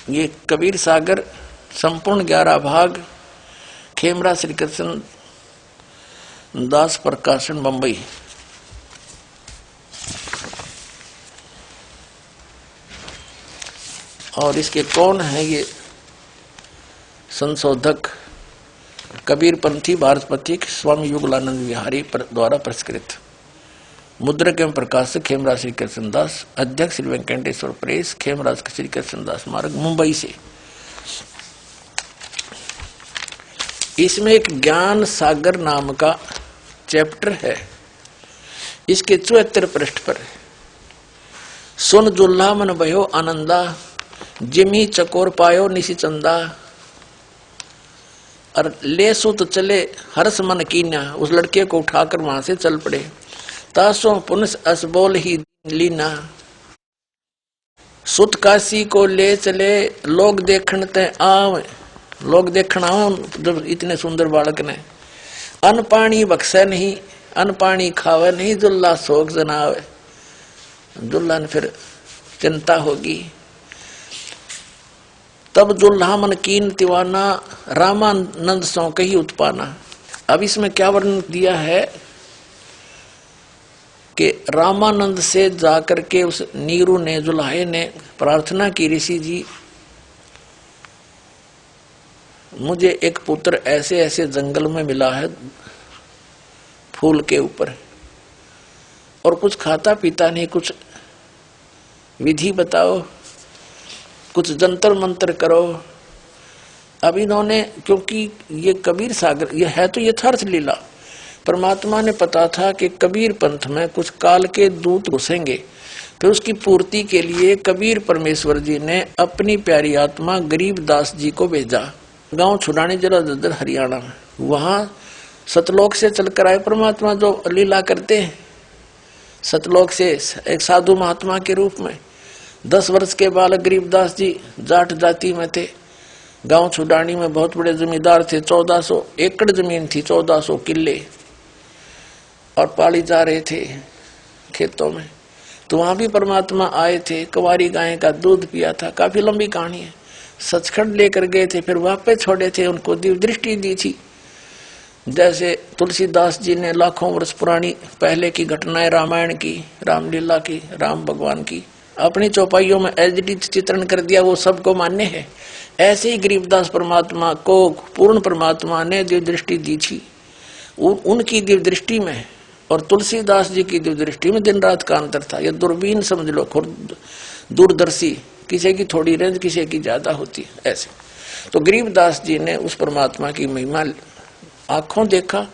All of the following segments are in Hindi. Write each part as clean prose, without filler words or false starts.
ये कबीर सागर संपूर्ण 11 भाग, खेमरा श्री कृष्ण दास प्रकाशन, बंबई। और इसके कौन है? ये संशोधक कबीरपंथी भारत पथिक स्वामी युगलानंद विहारी द्वारा पुरस्कृत। मुद्रक एवं प्रकाशक खेमराज श्री कृष्णदास, अध्यक्ष श्री वेंकटेश्वर प्रेस, खेमराज श्री कृष्णदास मार्ग, मुंबई से। इसमें एक ज्ञान सागर नाम का चैप्टर है। इसके 74 पृष्ठ पर सुन दुल्हा मन भयो आनंदा, जिमी चकोर पायो निशी चंदा, और ले सुत चले हर्ष मन कीन्या, उस लड़के को उठाकर वहां से चल पड़े। तासो पुनस असबोल ही लीना, सुत काशी को ले चले, लोग देखण ते आव, लोग देखण आओ जब इतने सुंदर बालक ने। अन्न पानी बख्शे नहीं, अन्न पानी खावे नहीं, दुल्ला शोक जनावे। दुल्ला ने फिर चिंता होगी। तब दुल्हा मन कीन तिवाना, रामानंद सौ कही उत्पाना। अब इसमें क्या वर्णन दिया है कि रामानंद से जाकर के उस नीरू ने, दुल्हे ने प्रार्थना की, ऋषि जी मुझे एक पुत्र ऐसे ऐसे जंगल में मिला है, फूल के ऊपर, और कुछ खाता पीता नहीं, कुछ विधि बताओ, कुछ जंतर मंत्र करो। अब इन्होंने, क्योंकि ये कबीर सागर ये है तो यथार्थ लीला, परमात्मा ने पता था कि कबीर पंथ में कुछ काल के दूत घुसेंगे, फिर उसकी पूर्ति के लिए कबीर परमेश्वर जी ने अपनी प्यारी आत्मा गरीबदास जी को भेजा। गांव छुड़ाने जरा ददर हरियाणा में, वहां सतलोक से चलकर आए परमात्मा जो लीला करते हैं। सतलोक से एक साधु महात्मा के रूप में 10 वर्ष के बालक गरीबदास जी जाट जाति में थे। गांव छुड़ानी में बहुत बड़े जमींदार थे, 1400 एकड़ जमीन थी, 1400 किले, और पाली जा रहे थे खेतों में। तो वहां भी परमात्मा आए थे, कुंवारी गाय का दूध पिया था। काफी लंबी कहानी है। सचखंड लेकर गए थे, फिर वापस छोड़े थे, उनको दिव्य दृष्टि दी थी। जैसे तुलसीदास जी ने लाखों वर्ष पुरानी पहले की घटनाएं रामायण की, रामलीला की, राम भगवान की अपनी चौपाइयों में एचडी चित्रण कर दिया, वो सबको मान्य है। ऐसे ही गरीबदास परमात्मा को पूर्ण परमात्मा ने दिव्य दृष्टि दी थी। उनकी दिव्य दृष्टि में और तुलसीदास जी की दिव्य दृष्टि में दिन रात का अंतर था। ये दूरबीन समझ लो, दूरदर्शी, किसी की थोड़ी रेंज, किसी की ज्यादा होती, ऐसे। तो गरीबदास जी ने उस परमात्मा की महिमा आंखों देखा,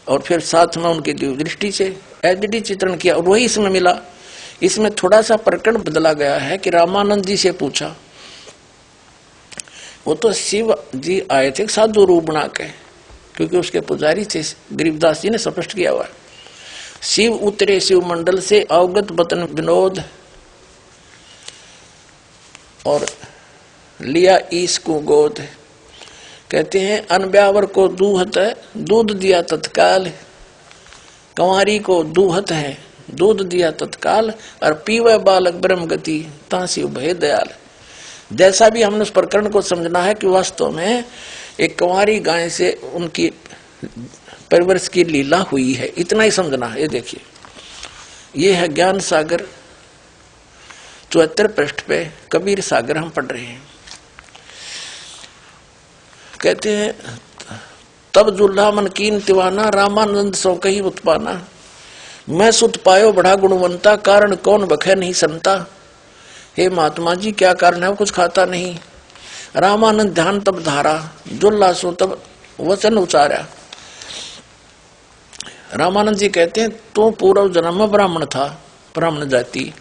और फिर साथ में उनकी दिव्य दृष्टि से एचडी चित्रण किया, और वही इसमें मिला। इसमें थोड़ा सा प्रकरण बदला गया है कि रामानंद जी से पूछा, वो तो शिव जी आए थे साधु रूप बना के, क्योंकि उसके पुजारी थे। गरीबदास जी ने स्पष्ट किया हुआ, शिव उतरे शिव मंडल से, अवगत बतन विनोद, और लिया ईश को गोद। कहते हैं अनब्यावर को दूहत है, दूध दिया तत्काल, कंवारी को दूहत है, दूध दिया तत्काल, और पीवे बालक ब्रह्म गति, तांसी भय दयाल। जैसा भी हमने उस प्रकरण को समझना है कि वास्तव में एक कंवारी गाय से उनकी परवरिश की लीला हुई है, इतना ही समझना है। ये देखिए, ये है ज्ञान सागर 74 पृष्ठ पे कबीर सागर हम पढ़ रहे हैं। कहते हैं तब दुल्हा मन कीन तिवाना, रामानंद सो कही उत्पाना, मैं सुत पायो बड़ा गुणवंता, कारण कौन बखे नहीं संता। हे महात्मा जी, क्या कारण है? वो कुछ खाता नहीं। रामानंद ध्यान तब धारा, दुल्ला सो तब वचन उचारा। रामानंद जी कहते हैं तो पूर्व जन्म में ब्राह्मण था, ब्राह्मण जाति,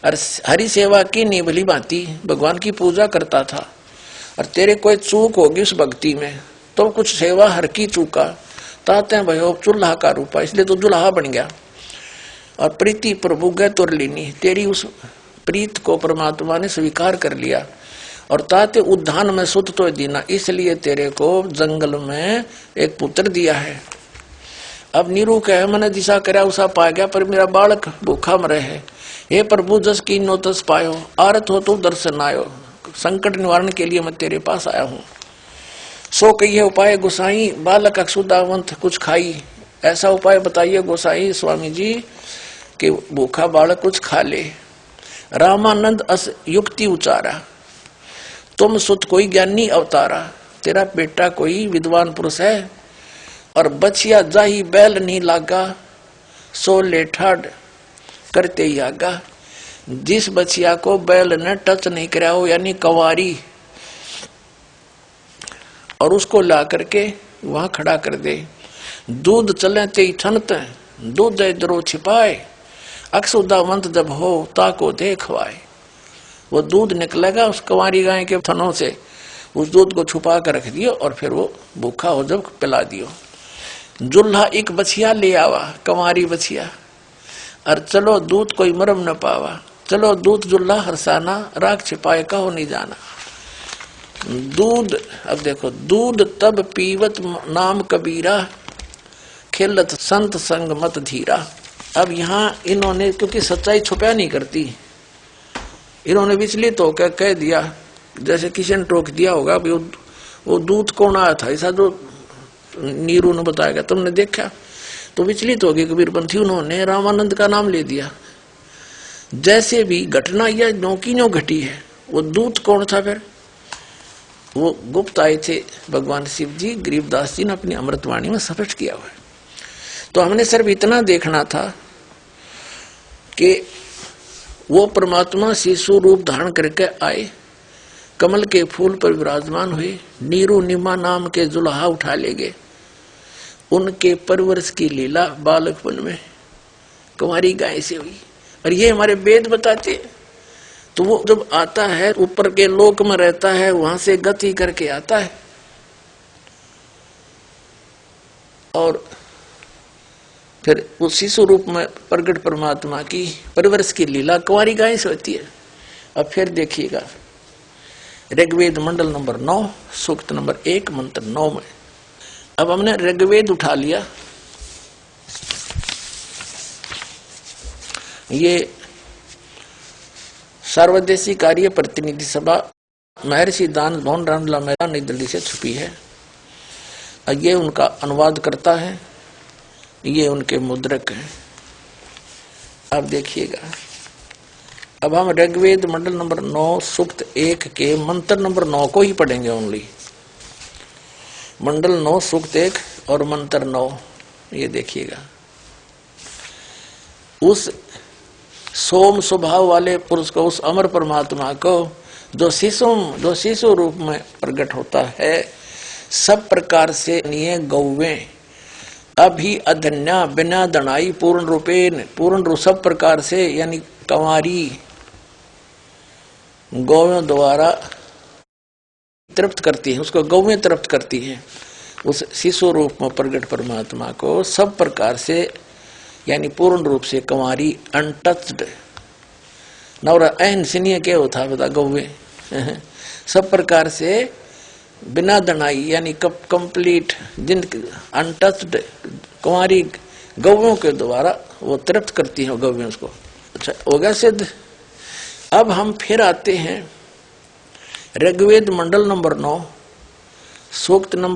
और हरि सेवा की नहीं भली भांति भगवान की पूजा करता था, और तेरे कोई चूक होगी उस भक्ति में, तो कुछ सेवा हर की चूका, ताते भयो चूल्हा का रूपा, इसलिए तो दुल्हा बन गया। और प्रीति प्रभु गए तुर लीनी, तेरी उस प्रीत को परमात्मा ने स्वीकार कर लिया, और ताते उद्यान में सुत तो दीना, इसलिए तेरे को जंगल में एक पुत्र दिया है। अब नीरू कहे मैंने दिशा करा उसा पा गया, पर मेरा बालक भूखा मरे है। हे प्रभु जस की नो तस पायो, आरत हो तो दर्शन आयो। संकट निवारण के लिए मैं तेरे पास आया हूं। सो कहिए उपाय गोसाई, बालक अक्षुदावंत कुछ खाई। ऐसा उपाय बताइए गोसाई स्वामी जी कि भूखा बालक कुछ खा ले। रामानंद अस युक्ति उचारा, तुम सुत कोई ज्ञानी अवतारा। तेरा बेटा कोई विद्वान पुरुष है और बचिया जाही बैल नहीं लागा, सो ले ठाड़ करते ही आगा। जिस बचिया को बैल ने टच नहीं कराया हो यानी कंवारी, और उसको ला करके वहां खड़ा कर दे। दूध चले ते ठनत, दूध इधरों छिपाए, अक्षुदावंत जब हो ताको देखवाए। वो दूध निकलेगा उस कंवारी गाय के थनों से, उस दूध को छुपा कर रख दियो और फिर वो भूखा हो जब पिला दियो। जुल्हा एक बछिया ले आवा, कंवारी बछिया, और चलो दूध कोई मरम न पावा। चलो दूध जुल्हा हरसाना, राख छिपाए कहो नहीं जाना। दूध, अब देखो, दूध तब पीवत नाम कबीरा, खेलत संत संग मत धीरा। अब यहाँ इन्होंने, क्योंकि सच्चाई छुपा नहीं करती, इन्होंने विचलित होकर कह दिया, जैसे किसी ने टोक दिया होगा वो दूध कौन आया था, ऐसा जो नीरू ने बताया, तुमने देखा, तो विचलित हो गए कबीरपंथी, उन्होंने रामानंद का नाम ले दिया। जैसे भी घटना यह नौकी नो घटी है, वो दूत कौन था फिर? वो गुप्त आए थे भगवान शिव जी, गरीबदास जी ने अपनी अमृतवाणी में स्पष्ट किया हुआ है। तो हमने सिर्फ इतना देखना था कि वो परमात्मा शिशु रूप धारण करके आए, कमल के फूल पर विराजमान हुए, नीरू निमा नाम के जुल्हा उठा ले गए। उनके परवरिश की लीला बालकपन में कुंवारी गाय से हुई, और ये हमारे वेद बताते हैं। तो वो जब आता है, ऊपर के लोक में रहता है, वहां से गति करके आता है, और फिर उस शिशु रूप में प्रगट परमात्मा की परवरिश की लीला कुंवारी गाय से होती है। अब फिर देखिएगा ऋग्वेद मंडल नंबर 9 सूक्त नंबर 1 मंत्र 9 में। अब हमने ऋग्वेद उठा लिया, ये सर्वदेशी कार्य प्रतिनिधि सभा महर्षि दान भवन रामला मैदान नई दिल्ली से छुपी है। ये उनका अनुवाद करता है, ये उनके मुद्रक हैं। अब देखिएगा, अब हम ऋग्वेद मंडल नंबर 9 सूक्त 1 के मंत्र नंबर 9 को ही पढ़ेंगे ओनली। मंडल 9 सूक्त 1 और मंत्र 9, ये देखिएगा। उस सोम स्वभाव वाले पुरुष को, उस अमर परमात्मा को, जो शिशु रूप में प्रकट होता है, सब प्रकार से निये गौवें अभी अधन्या बिना दनाई पूर्ण रूप सब प्रकार से, यानी कंवारी गौवें द्वारा तृप्त करती है, उसको गौवें तृप्त करती है। उस शिशु रूप में प्रकट परमात्मा को सब प्रकार से, यानी पूर्ण रूप से कंवारी अनटच्ड नवरा अहन सिनिय क्या होता बता गौवे सब प्रकार से बिना दनाई, यानी कंप्लीट जिन अनटच्ड कुंवारी गौवों के द्वारा वो तृप्त करती हैं गौवें उसको। अच्छा हो गया सिद्ध। अब हम फिर आते हैं ऋग्वेद मंडल नंबर 9 सूक्त नंबर